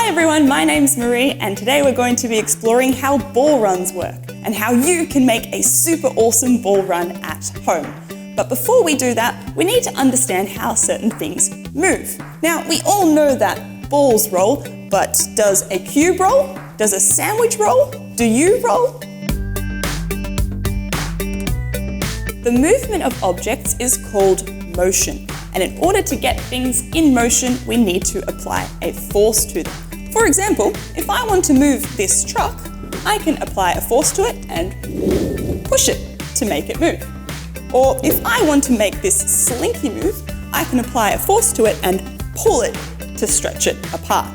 Hi everyone, my name's Marie and today we're going to be exploring how ball runs work and how you can make a super awesome ball run at home. But before we do that, we need to understand how certain things move. Now, we all know that balls roll, but does a cube roll? Does a sandwich roll? Do you roll? The movement of objects is called motion, and in order to get things in motion, we need to apply a force to them. For example, if I want to move this truck, I can apply a force to it and push it to make it move. Or if I want to make this slinky move, I can apply a force to it and pull it to stretch it apart.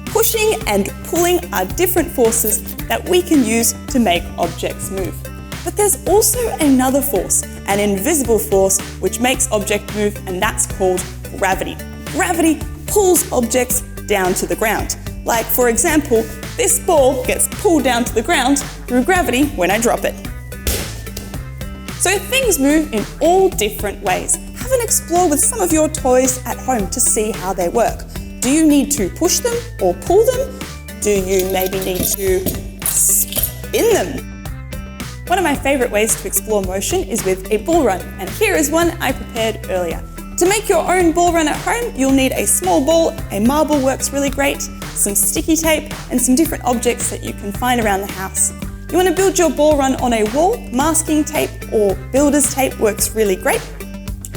Pushing and pulling are different forces that we can use to make objects move. But there's also another force, an invisible force, which makes objects move, and that's called gravity. Gravity pulls objects down to the ground. Like, for example, this ball gets pulled down to the ground through gravity when I drop it. So things move in all different ways. Have an explore with some of your toys at home to see how they work. Do you need to push them or pull them? Do you maybe need to spin them? One of my favorite ways to explore motion is with a ball run, and here is one I prepared earlier. To make your own ball run at home, you'll need a small ball, a marble works really great, some sticky tape, and some different objects that you can find around the house. You want to build your ball run on a wall, masking tape or builder's tape works really great.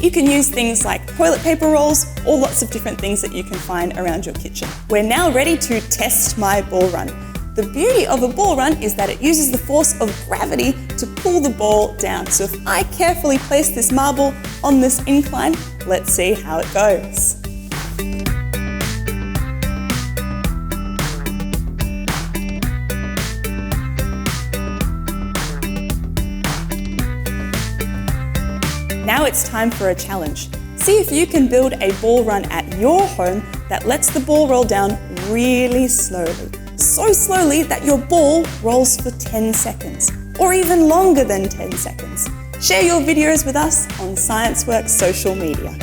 You can use things like toilet paper rolls or lots of different things that you can find around your kitchen. We're now ready to test my ball run. The beauty of a ball run is that it uses the force of gravity to pull the ball down. So if I carefully place this marble on this incline, let's see how it goes. Now it's time for a challenge. See if you can build a ball run at your home that lets the ball roll down really slowly. So slowly that your ball rolls for 10 seconds, or even longer than 10 seconds. Share your videos with us on ScienceWorks social media.